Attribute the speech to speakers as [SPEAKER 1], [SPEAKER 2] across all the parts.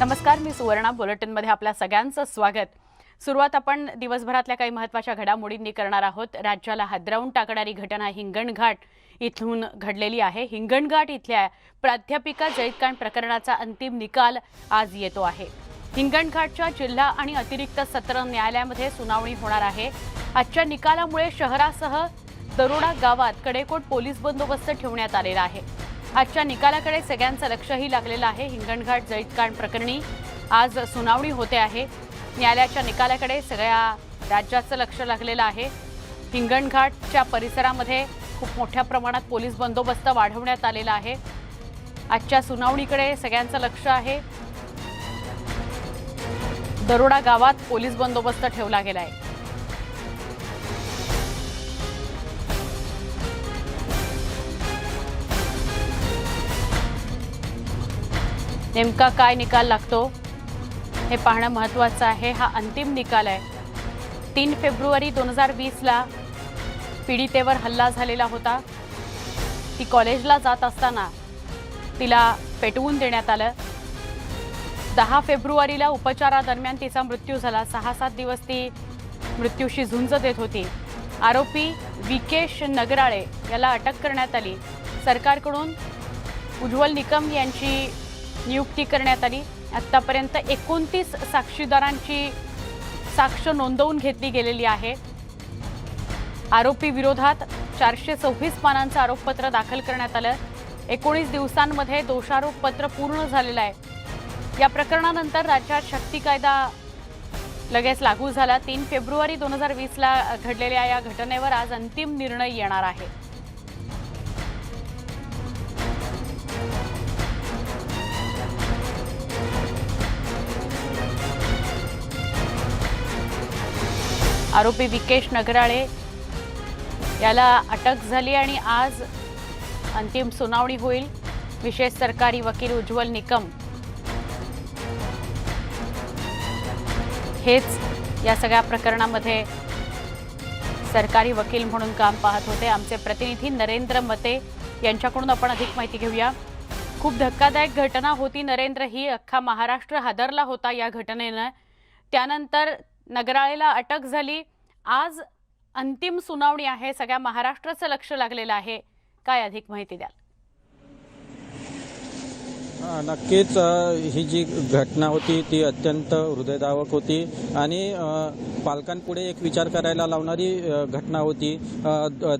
[SPEAKER 1] नमस्कार, मी सुवर्णा बुलेटिनमध्ये आपल्या सगळ्यांचं स्वागत। सुरुवात आपण दिवसभरातल्या काही महत्त्वाच्या घडामोडींनी करणार आहोत। राज्याला हादरवून टाकणारी घटना हिंगणघाट इथून घडलेली आहे। हिंगणघाट इथल्या प्राध्यापिका जळीतकांड प्रकरणाचा अंतिम निकाल आज येतो आहे। हिंगणघाटच्या जिल्हा आणि अतिरिक्त सत्र न्यायालयामध्ये सुनावणी होणार आहे। आजच्या निकालामुळे शहरासह दरोडा गावात कडेकोट पोलीस बंदोबस्त ठेवण्यात आलेला आहे। आजच्या निकालाकडे सगळ्यांचं लक्षही लागलेलं आहे। हिंगणघाट जळीतकांड प्रकरणी आज सुनावणी होते आहे। न्यायालयाच्या निकालाकडे सगळ्या राज्याचं लक्ष लागलेलं आहे। हिंगणघाटच्या परिसरामध्ये खूप मोठ्या प्रमाणात पोलीस बंदोबस्त वाढवण्यात आलेला आहे। आजच्या सुनावणीकडे सगळ्यांचं लक्ष आहे। दरोडा गावात पोलीस बंदोबस्त ठेवला गेला आहे। नेमका काय निकाल लागतो हे पाहणं महत्त्वाचं आहे। हा अंतिम निकाल आहे। 3 फेब्रुवारी 2020 ला पीडितेवर हल्ला झालेला होता। ती कॉलेजला जात असताना तिला पेटवून देण्यात आलं। 10 फेब्रुवारीला उपचारादरम्यान तिचा मृत्यू झाला। 6-7 दिवस ती मृत्यूशी झुंज देत होती। आरोपी विकेश नगराळे याला अटक करण्यात आली। सरकारकडून उज्ज्वल निकम यांची नियुक्ती करण्यात आली। आतापर्यंत 29 साक्षीदारांची साक्ष नोंदवून घेतली गेलेली आहे। आरोपी विरोधात 426 पानांचं आरोपपत्र दाखल करण्यात आलं। 19 दिवसांमध्ये दोषारोपपत्र पूर्ण झालेलं आहे। या प्रकरणानंतर राज्यात शक्ती कायदा लगेच लागू झाला। 3 फेब्रुवारी 2020 ला घडलेल्या या घटनेवर आज अंतिम निर्णय येणार आहे। आरोपी विकेश नगराळे याला अटक झाली आणि आज अंतिम सुनावणी होईल। विशेष सरकारी वकील उज्ज्वल निकम हेच या सगळ्या प्रकरणामध्ये सरकारी वकील म्हणून काम पाहत होते। आमचे प्रतिनिधी नरेंद्र मते यांच्याकडून आपण अधिक माहिती घेऊया। खूप धक्कादायक घटना होती नरेंद्र, ही अख्खा महाराष्ट्र हादरला होता या घटनेनं। त्यानंतर नगराळेला अटक झाली। आज अंतिम सुनावणी आहे। सगळ्या महाराष्ट्राचं लक्ष लागलेलं आहे। काय अधिक माहिती द्याल?
[SPEAKER 2] नक्कीच ही जी घटना होती ती अत्यंत हृदयद्रावक होती आणि पालकांपुढे एक विचार करायला लावणारी घटना होती।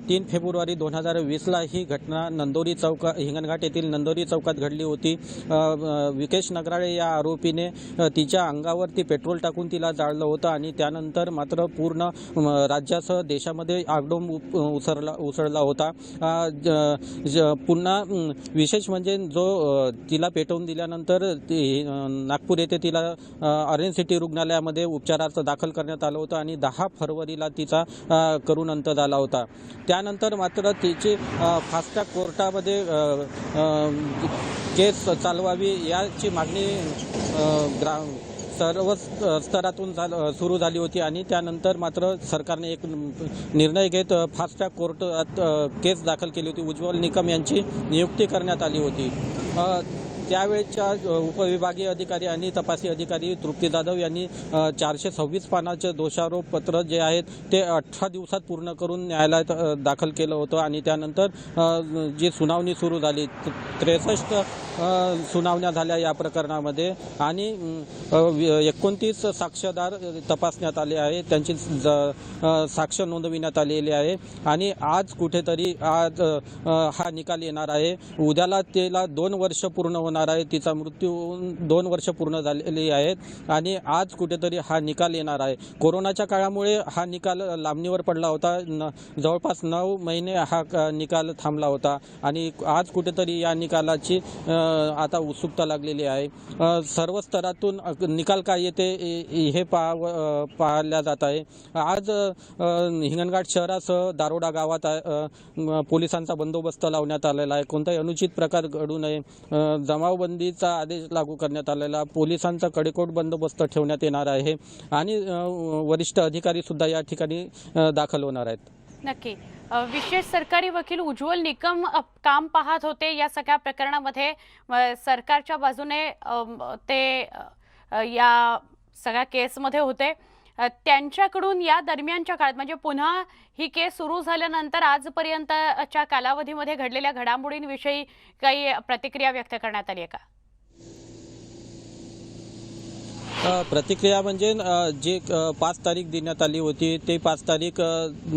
[SPEAKER 2] 3 फेब्रुवारी 2020 ला ही घटना नंदोरी चौक हिंगणघाट येथील नंदोरी चौकात घडली होती। विकेश नगराळे या आरोपीने तिच्या अंगावरती पेट्रोल टाकून तिला जाळलं होतं आणि त्यानंतर मात्र पूर्ण राज्यासह देशामध्ये आगडोंब उसळला होता। पुन्हा विशेष म्हणजे जो तिला पेटवून दिल्यानंतर नागपूर येथे तिला ऑरेंज सिटी रुग्णालयामध्ये उपचारार्थ दाखल करण्यात आलं होतं आणि 10 फरवरीला तिचा करुण अंत झाला होता। त्यानंतर मात्र तिची फास्ट ट्रॅक कोर्टामध्ये केस चालवावी याची मागणी सर्व स्तरातून सुरू झाली होती आणि त्यानंतर मात्र सरकारने एक निर्णय घेत फास्ट ट्रॅक कोर्टात केस दाखल केली होती। उज्ज्वल निकम यांची नियुक्ती करण्यात आली होती। त्यावेळच्या उपविभागीय अधिकारी आणि तपासी अधिकारी तृप्ती जाधव यांनी 426 पानाचे दोषारोपपत्र जे आहेत ते 18 दिवसात पूर्ण करून न्यायालयात दाखल केलं होतं आणि त्यानंतर जी सुनावणी सुरू झाली 63 सुनावण्या झाल्या या प्रकरणामध्ये आणि 29 साक्षीदार तपासण्यात आले आहेत, त्यांची साक्ष नोंदविण्यात आलेली आहे आणि आज कुठेतरी आज हा निकाल येणार आहे। उद्याला तिला 2 वर्ष पूर्ण होणार आहे। तिचा मृत्यू 2 वर्ष पूर्ण झालेली आहेत आणि आज कुठेतरी हा निकाल येणार आहे। कोरोनाच्या काळामुळे हा निकाल लांबणीवर पडला होता। जवळपास 9 महिने हा निकाल थांबला होता आणि आज कुठेतरी या निकालाची आता उत्सुकता लागलेली आहे। सर्व स्तरातून निकाल काय येते हे पाहिल्या जात आहे। आज हिंगणघाट शहरासह दारोडा गावात पोलिसांचा बंदोबस्त लावण्यात आलेला आहे। कोणताही अनुचित प्रकार घडू नये, जमावबंदीचा आदेश लागू करण्यात आलेला, पोलिसांचा कडेकोट बंदोबस्त ठेवण्यात येणार आहे आणि वरिष्ठ अधिकारी सुद्धा या ठिकाणी दाखल होणार आहेत।
[SPEAKER 1] नक्की. विशेष सरकारी वकील उज्ज्वल निकम काम पाहत होते या सगळ्या प्रकरणामध्ये. सरकारच्या बाजूने ते या सगळ्या केसमध्ये होते. त्यांच्याकडून या दरम्यानच्या काळात म्हणजे पुन्हा ही केस सुरू झाल्यानंतर आजपर्यंतच्या कालावधीमध्ये घडलेल्या घडामोडींविषयी काही प्रतिक्रिया व्यक्त करण्यात आली आहे का?
[SPEAKER 2] प्रतिक्रिया म्हणजे जे 5 तारीख देण्यात आली होती ते 5 तारीख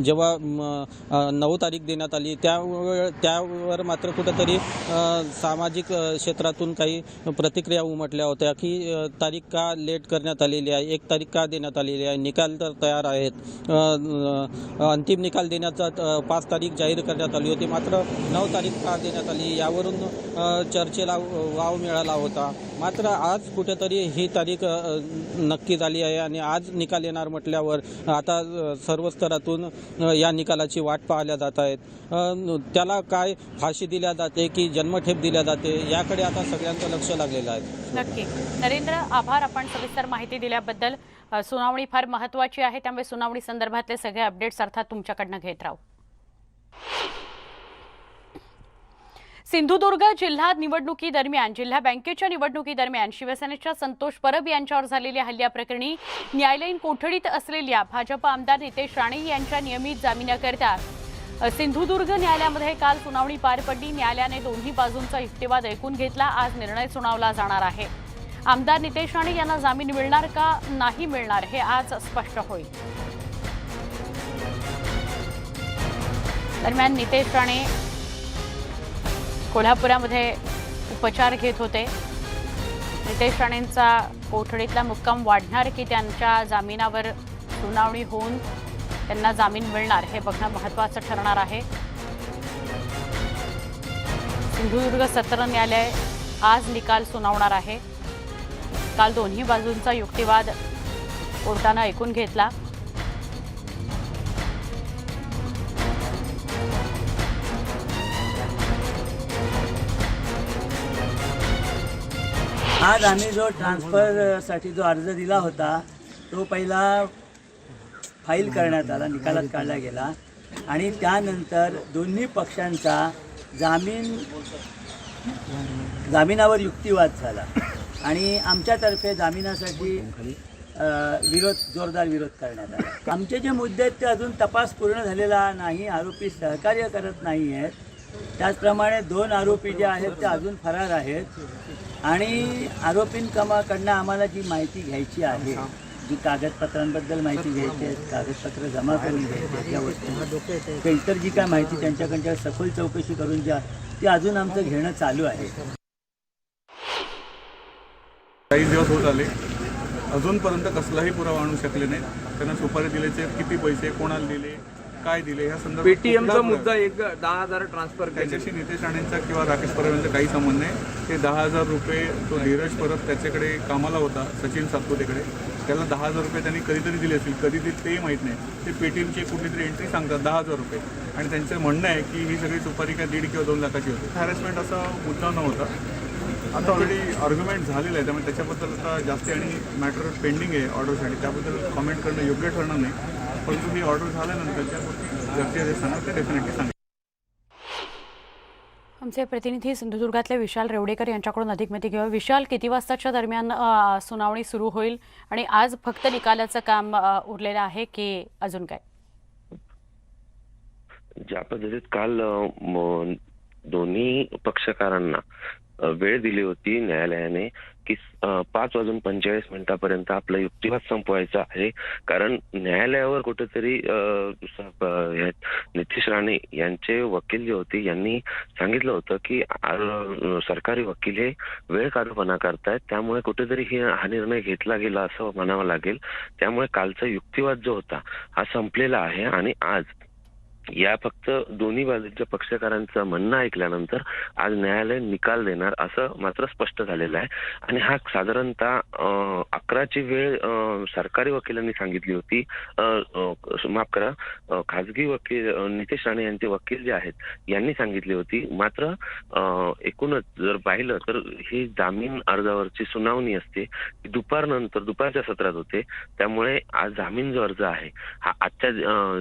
[SPEAKER 2] जेव्हा 9 तारीख देण्यात आली त्यावर मात्र कुठंतरी सामाजिक क्षेत्रातून काही प्रतिक्रिया उमटल्या होत्या की तारीख का लेट करण्यात आलेली आहे, 1 तारीख का देण्यात आलेली आहे, निकाल तर तयार आहेत, अंतिम निकाल देण्याचा 5 तारीख जाहीर करण्यात आली होती, मात्र 9 तारीख का देण्यात आली यावरून चर्चेला वाव मिळाला होता. मात्र आज कुठेतरी ही तारीख नक्की झाली आहे आणि आज निकाल येणार म्हटल्यावर आता सर्व स्तरातून या निकालाची वाट पाहिल्या जात आहेत. त्याला काय फाशी दिल्या जाते की जन्मठेप दिल्या जाते याकडे आता सगळ्यांचं लक्ष लागलेलं आहे.
[SPEAKER 1] नक्की. नरेंद्र, आभार आपण सविस्तर माहिती दिल्याबद्दल. सुनावणी फार महत्त्वाची आहे, त्यामुळे सुनावणी संदर्भातले सगळे अपडेट्स अर्थात तुमच्याकडनं घेत राहू. सिंधुदुर्ग जिल्हा निवडणुकीदरम्यान जिल्हा बँकेच्या निवडणुकीदरम्यान शिवसेनेच्या संतोष परब यांच्यावर झालेल्या हल्ल्याप्रकरणी न्यायालयीन कोठडीत असलेल्या भाजप आमदार नितेश राणे यांच्या नियमित जामिनाकरता सिंधुदुर्ग न्यायालयामध्ये काल सुनावणी पार पडली. न्यायालयाने दोन्ही बाजूंचा युक्तिवाद ऐकून घेतला. आज निर्णय सुनावला जाणार आहे. आमदार नितेश राणे यांना जामीन मिळणार का नाही मिळणार हे आज स्पष्ट होईल. दरम्यान नितेश राणे कोल्हापुरामध्ये उपचार घेत होते. नितेश राणेंचा कोठडीतला मुक्काम वाढणार की त्यांच्या जामिनावर सुनावणी होऊन त्यांना जामीन मिळणार हे बघणं महत्त्वाचं ठरणार आहे. सिंधुदुर्ग सत्र न्यायालय आज निकाल सुनावणार आहे. काल दोन्ही बाजूंचा युक्तिवाद कोर्टानं ऐकून घेतला.
[SPEAKER 3] आज आम्ही जो ट्रान्सफरसाठी जो अर्ज दिला होता तो पहिला फाईल करण्यात आला, निकालात काढला गेला आणि त्यानंतर दोन्ही पक्षांचा जामिनावर युक्तिवाद झाला आणि आमच्यातर्फे जामिनासाठी जोरदार विरोध करण्यात आला. आमचे जे मुद्दे आहेत ते अजून तपास पूर्ण झालेला नाही, आरोपी सहकार्य करत नाही आहेत. त्याचप्रमाणे 2 आरोपी जे आहेत ते अजून फरार आहेत आणि आरोपींकडनं आम्हाला जी माहिती घ्यायची आहे, जी कागदपत्रांबद्दल माहिती घ्यायची आहे, कागदपत्र जमा करून घ्यायची आहेत, या वस्तू इतर जी काय माहिती त्यांच्याकडच्या सखोल चौकशी करून ज्या ती अजून आमचं घेणं चालू आहे.
[SPEAKER 4] काही दिवस होत आले, अजूनपर्यंत कसलाही पुरावा आणू शकले नाही. त्यांना सुपारी दिल्याचे किती पैसे, कोणाला दिले, काय दिले ह्या संदर्भात
[SPEAKER 5] पेटीएमचा मुद्दा 10,000 ट्रान्सफर
[SPEAKER 4] त्याच्याशी नितेश राणेंचा किंवा राकेश परब यांचा काही संबंध नाही. ते 10,000 रुपये तो धीरज परब त्याच्याकडे कामाला होता सचिन सातपुतेकडे, त्याला 10,000 रुपये त्यांनी कधीतरी दिले असतील, कधी तेही माहीत नाही. ते पेटीएमची कुठली तरी एंट्री सांगतात 10,000 रुपये आणि त्यांचं म्हणणं आहे की ही सगळी सुपारी काय 1.5 किंवा 2 लाखाची होती. हॅरेसमेंट असा मुद्दा नव्हता. आता ऑलरेडी आर्ग्युमेंट झालेलं आहे, त्यामुळे त्याच्याबद्दल आता जास्त आणि मॅटर पेंडिंग आहे ऑर्डरसाठी, त्याबद्दल कॉमेंट करणं योग्य ठरणार नाही. परंतु ही ऑर्डर झाल्यानंतर ज्या गोष्टी गरजेचे असणार ते डेफिनेटली सांगेल.
[SPEAKER 1] आमचे प्रतिनिधी सिंधुदुर्गातले विशाल रेवडेकर यांच्याकडून अधिक माहिती घेऊ. विशाल, किती वाजताच्या दरम्यान सुनावणी सुरू होईल आणि आज फक्त निकालाचं काम उरलेलं आहे की अजून काय?
[SPEAKER 6] ज्या पद्धतीत काल दोन्ही पक्षकारांना वेळ दिली होती न्यायालयाने की 5:45 आपला युक्तिवाद संपवायचा आहे, कारण न्यायालयावर कुठेतरी नितेश राणे यांचे वकील जे होते यांनी सांगितलं होतं की सरकारी वकील हे वेळ काढूपणा करतायत, त्यामुळे कुठेतरी हा निर्णय घेतला गेला असं म्हणावं लागेल. त्यामुळे कालचा युक्तिवाद जो होता हा संपलेला आहे आणि आज या फक्त दोन्ही बाजूच्या पक्षकारांचं म्हणणं ऐकल्यानंतर आज न्यायालय निकाल देणार असं मात्र स्पष्ट झालेलं आहे. आणि हा साधारणतः 11ची वेळ सरकारी वकिलांनी सांगितली होती, माफ करा, खाजगी वकील नितेश राणे यांचे वकील जे आहेत यांनी सांगितली होती. मात्र एकूणच जर पाहिलं तर ही जामीन अर्जावरची सुनावणी असते दुपारच्या सत्रात होते, त्यामुळे आज जामीन जो अर्ज आहे हा आजच्या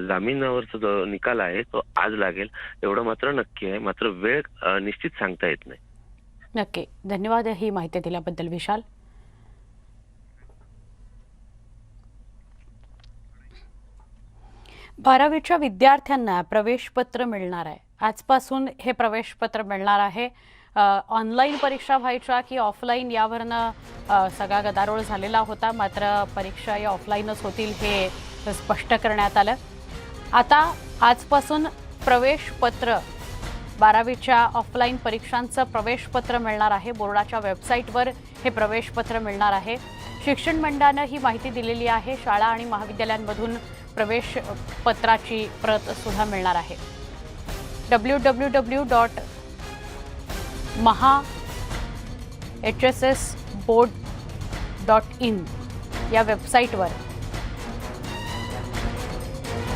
[SPEAKER 6] जामिनावरचा जो निकाल निकाल आहे तो आज लागेल एवढं मात्र नक्की आहे. मात्र वेळ निश्चित सांगता येत नाही.
[SPEAKER 1] नक्की. धन्यवाद ही माहिती दिल्याबद्दल विशाल. बारावीच्या विद्यार्थ्यांना प्रवेशपत्र मिळणार आहे. आजपासून हे प्रवेशपत्र मिळणार आहे. ऑनलाईन परीक्षा व्हायच्या की ऑफलाईन यावरनं सगळा गदारोळ झालेला होता. मात्र परीक्षा या ऑफलाईनच होतील हे स्पष्ट करण्यात आलं. आता आजपासून प्रवेशपत्र, बारावीच्या ऑफलाईन परीक्षांचं प्रवेशपत्र मिळणार आहे. बोर्डाच्या वेबसाईटवर हे प्रवेशपत्र मिळणार आहे. शिक्षण मंडळानं ही माहिती दिलेली आहे. शाळा आणि महाविद्यालयांमधून प्रवेशपत्राची प्रत सुद्धा मिळणार आहे. www.mahahssboard.in या वेबसाईटवर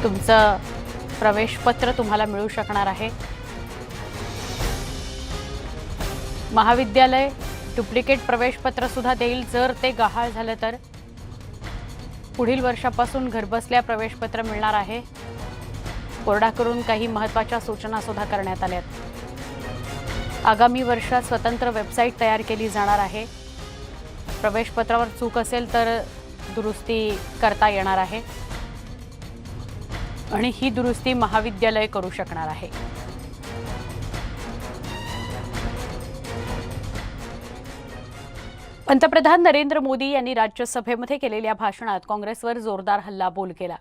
[SPEAKER 1] तुमचं प्रवेशपत्र तुम्हाला मिळू शकणार आहे. महाविद्यालय डुप्लिकेट प्रवेशपत्र सुद्धा देईल जर ते गहाळ झालं तर. पुढील वर्षापासून घरबसल्या प्रवेशपत्र मिळणार आहे. बोर्डाकडून काही महत्त्वाच्या सूचना सुद्धा करण्यात आल्या आहेत. आगामी वर्षात स्वतंत्र वेबसाईट तयार केली जाणार आहे. प्रवेशपत्रावर चूक असेल तर दुरुस्ती करता येणार आहे आणि ही दुरुस्ती महाविद्यालय करू शकणार आहे. पंतप्रधान नरेंद्र मोदी यांनी राज्यसभेमध्ये केलेल्या भाषणात काँग्रेसवर जोरदार हल्लाबोल केला.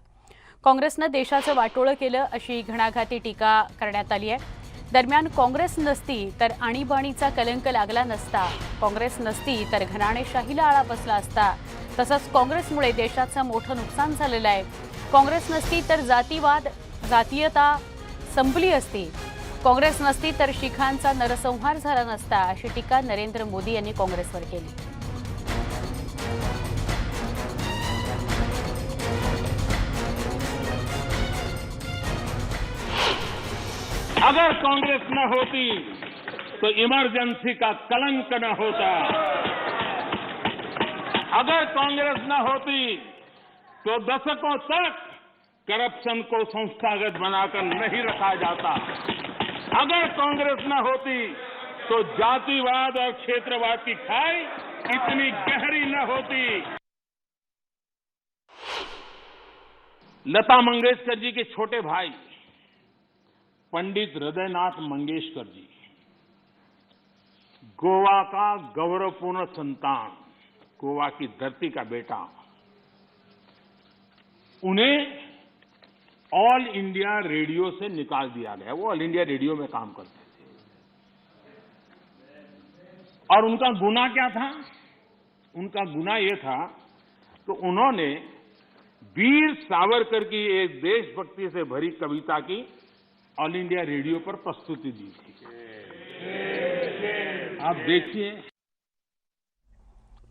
[SPEAKER 1] काँग्रेसनं देशाचं वाटोळं केलं अशी घणाघाती टीका करण्यात आली आहे. दरम्यान काँग्रेस नसती तर आणीबाणीचा कलंक लागला नसता, काँग्रेस नसती तर घराणेशाहीला आळा बसला असता, तसंच काँग्रेसमुळे देशाचं मोठं नुकसान झालेलं आहे. काँग्रेस नसती तर जातीवाद, जातीयता संपली असती, काँग्रेस नसती तर शिखांचा नरसंहार झाला नसता, अशी टीका नरेंद्र मोदी यांनी काँग्रेसवर केली.
[SPEAKER 7] अगर कांग्रेस न होती तो इमरजेंसी का कलंक न होता, अगर कांग्रेस न होती तो दशकों तक करप्शन को संस्थागत बनाकर नहीं रखा जाता, अगर कांग्रेस न होती तो जातिवाद और क्षेत्रवाद की खाई इतनी गहरी न होती. लता मंगेशकर जी के छोटे भाई पंडित हृदयनाथ मंगेशकर जी, गोवा का गौरवपूर्ण संतान, गोवा की धरती का बेटा, उन्हें ऑल इंडिया रेडियो से निकाल दिया गया. वो ऑल इंडिया रेडियो में काम करते थे और उनका गुनाह क्या था? उनका गुनाह ये था तो उन्होंने वीर सावरकर की एक देशभक्ति से भरी कविता की ऑल इंडिया रेडियो पर प्रस्तुति दी थी. आप देखिए.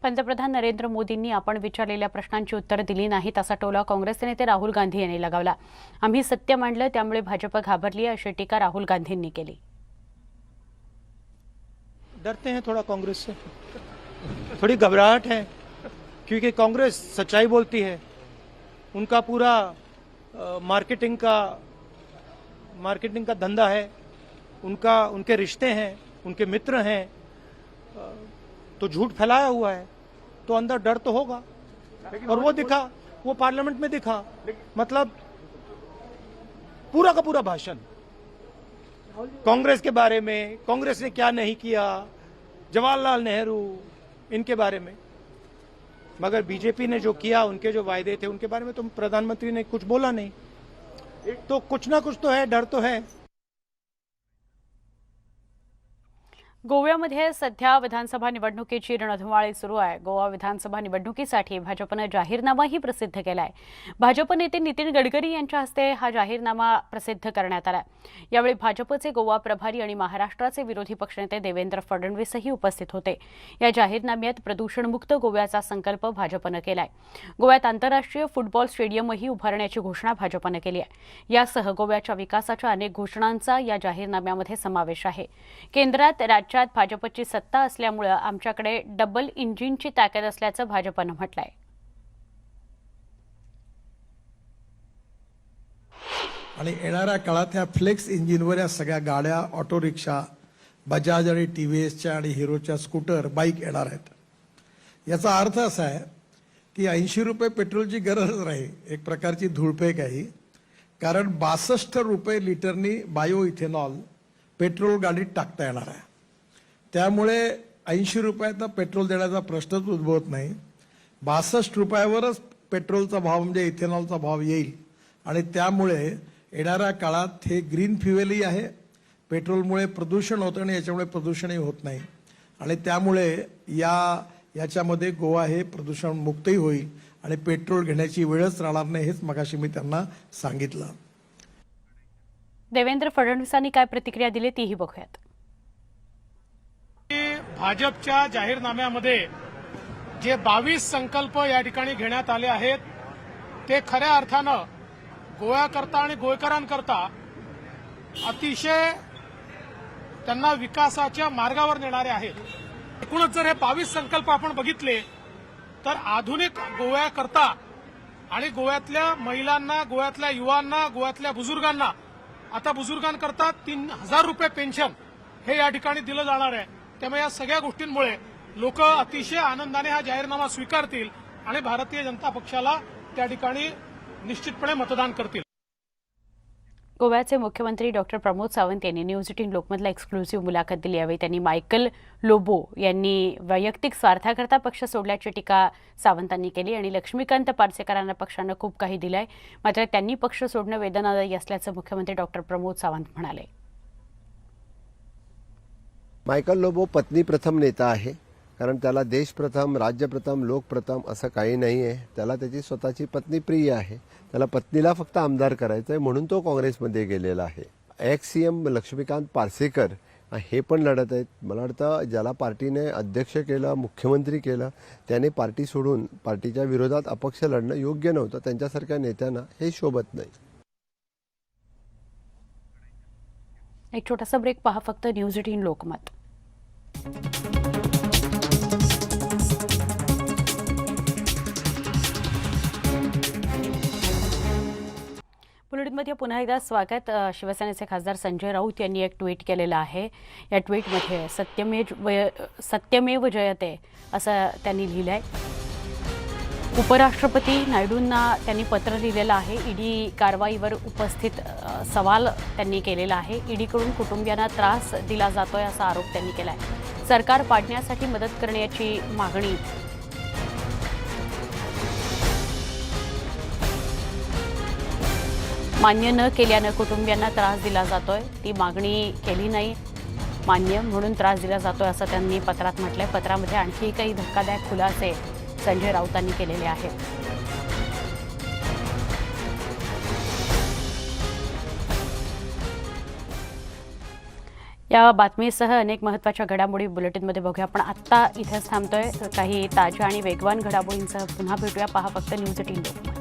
[SPEAKER 1] पंतप्रधान नरेंद्र मोदींनी आपण विचारलेल्या प्रश्नांची उत्तर दिली नाहीत असा टोला काँग्रेसचे नेते राहुल गांधी यांनी लगावला. आम्ही सत्य मांडलं त्यामुळे भाजप घाबरली अशी टीका राहुल गांधींनी केली.
[SPEAKER 8] डरते हैं थोड़ा कांग्रेस से, थोड़ी घबराहट है क्योंकि कांग्रेस सच्चाई बोलती है. उनका पूरा मार्केटिंग का धंधा है, उनके रिश्ते हैं, उनके मित्र हैं, तो झूठ फैलाया हुआ है, तो अंदर डर तो होगा. और वो दिखा, वो पार्लियामेंट में दिखा, मतलब पूरा का पूरा भाषण कांग्रेस के बारे में, कांग्रेस ने क्या नहीं किया, जवाहरलाल नेहरू, इनके बारे में. मगर बीजेपी ने जो किया, उनके जो वायदे थे, उनके बारे में तो प्रधानमंत्री ने कुछ बोला नहीं. तो कुछ ना कुछ तो है, डर तो है.
[SPEAKER 1] गोव्यामध्ये सध्या विधानसभा निवडणुकीची रणधुमाळी सुरू आहे. गोवा विधानसभा निवडणुकीसाठी भाजपनं जाहीरनामाही प्रसिद्ध केलाय. भाजप नेते नितीन गडकरी यांच्या हस्ते हा जाहीरनामा प्रसिद्ध करण्यात आला. यावेळी भाजपचे गोवा प्रभारी आणि महाराष्ट्राचे विरोधी पक्षनेते देवेंद्र फडणवीसही उपस्थित होते. या जाहीरनाम्यात प्रदूषणमुक्त गोव्याचा संकल्प भाजपनं केलाय. गोव्यात आंतरराष्ट्रीय फुटबॉल स्टेडियमही उभारण्याची घोषणा भाजपनं केली आहे. यासह गोव्याच्या विकासाच्या अनेक घोषणांचा या जाहीरनाम्यामध्ये समावेश आहे. केंद्रात राज्यात भाजपची सत्ता असल्यामुळे आमच्याकडे डबल इंजिनची ताकद असल्याचं भाजपनं म्हटलंय.
[SPEAKER 9] आणि येणाऱ्या काळात ह्या फ्लेक्स इंजिनवर या सगळ्या गाड्या, ऑटो रिक्षा, बजाज आणि TVSच्या आणि हिरोच्या स्कूटर, बाईक येणार आहेत. याचा अर्थ असा आहे की 80 रुपये पेट्रोलची गरज नाही, एक प्रकारची धूळफेक आहे, कारण 62 रुपये लिटरनी बायो इथेनॉल पेट्रोल गाडीत टाकता येणार आहे. त्यामुळे 80 रुपयाचा पेट्रोल देण्याचा प्रश्नच उद्भवत नाही. 62 रुपयावरच पेट्रोलचा भाव म्हणजे इथेनॉलचा भाव येईल आणि त्यामुळे येणाऱ्या काळात हे ग्रीन फ्युएलही आहे. पेट्रोलमुळे प्रदूषण होतं आणि याच्यामुळे प्रदूषणही होत नाही आणि त्यामुळे याच्यामध्ये गोवा हे प्रदूषण मुक्तही होईल आणि पेट्रोल घेण्याची वेळच राहणार नाही, हेच मगाशी मी त्यांना सांगितलं.
[SPEAKER 1] देवेंद्र फडणवीसांनी काय प्रतिक्रिया दिली तीही बघूयात.
[SPEAKER 8] भाजपच्या जाहीरनाम्यामध्ये जे 22 संकल्प या ठिकाणी घेण्यात आले आहेत ते खऱ्या अर्थानं गोव्याकरता आणि गोयकरांकरता अतिशय त्यांना विकासाच्या मार्गावर नेणारे आहेत. एकूणच जर हे 22 संकल्प आपण बघितले तर आधुनिक गोव्याकरता आणि गोव्यातल्या महिलांना, गोव्यातल्या युवांना, गोव्यातल्या बुजुर्गांना, आता बुजुर्गांकरता 3000 रुपये पेन्शन हे या ठिकाणी दिलं जाणार आहे. त्यामुळे या सगळ्या गोष्टींमुळे लोक अतिशय आनंदाने हा जाहीरनामा स्वीकारतील आणि भारतीय जनता पक्षाला त्या ठिकाणी निश्चितपणे मतदान करतील.
[SPEAKER 1] गोव्याचे मुख्यमंत्री डॉक्टर प्रमोद सावंत यांनी न्यूज 18 लोकमतला एक्सक्लुझिव्ह मुलाखत दिली. यावेळी त्यांनी मायकल लोबो यांनी वैयक्तिक स्वार्थाकरता पक्ष सोडल्याची टीका सावंतांनी केली आणि लक्ष्मीकांत पार्सेकरांना पक्षानं खूप काही दिलंय, मात्र त्यांनी पक्ष सोडणं वेदनादायी असल्याचं मुख्यमंत्री डॉक्टर प्रमोद सावंत म्हणाले.
[SPEAKER 10] मायकल लोबो पत्नी प्रथम नेता आहे, कारण त्याला देश प्रथम, राज्य प्रथम, लोक प्रथम असं काही नाही आहे. त्याला त्याची स्वतःची पत्नी प्रिय आहे. त्याला पत्नीला फक्त आमदार करायचं आहे म्हणून तो काँग्रेसमध्ये गेलेला आहे. एक्स CM लक्ष्मीकांत पार्सेकर हे पण लढत आहेत. मला वाटतं ज्याला पार्टीने अध्यक्ष केलं, मुख्यमंत्री केलं, त्याने पार्टी सोडून पार्टीच्या विरोधात अपक्ष लढणं योग्य नव्हतं. त्यांच्यासारख्या नेत्यांना हे शोभत नाही.
[SPEAKER 1] एक छोटासा ब्रेक, पहा फक्त न्यूज 18 लोकमत. बुलेटिनमध्ये पुन्हा एकदा स्वागत. शिवसेनेचे खासदार संजय राऊत यांनी एक ट्विट केलेलं आहे. या ट्विटमध्ये सत्यमेव जयते असं त्यांनी लिहिलं आहे. उपराष्ट्रपती नायडूंना त्यांनी पत्र लिहिलेलं आहे. ईडी कारवाईवर उपस्थित सवाल त्यांनी केलेला आहे. ईडीकडून कुटुंबियांना त्रास दिला जातोय असा आरोप त्यांनी केला आहे. सरकार पाडण्यासाठी मदत करण्याची मागणी मान्य न केल्यानं कुटुंबियांना त्रास दिला जातोय, ती मागणी केली नाही मान्य म्हणून त्रास दिला जातोय असं त्यांनी पत्रात म्हटलंय. पत्रामध्ये आणखी काही धक्कादायक खुलासे संजय राऊतांनी केलेले आहेत. या बातमीसह अनेक महत्त्वाच्या घडामोडी बुलेटिनमध्ये बघूया. आपण आत्ता इथेच थांबतोय. काही ताज्या आणि वेगवान घडामोडींसह पुन्हा भेटूया. पहा फक्त न्यूज 18 लोकमत.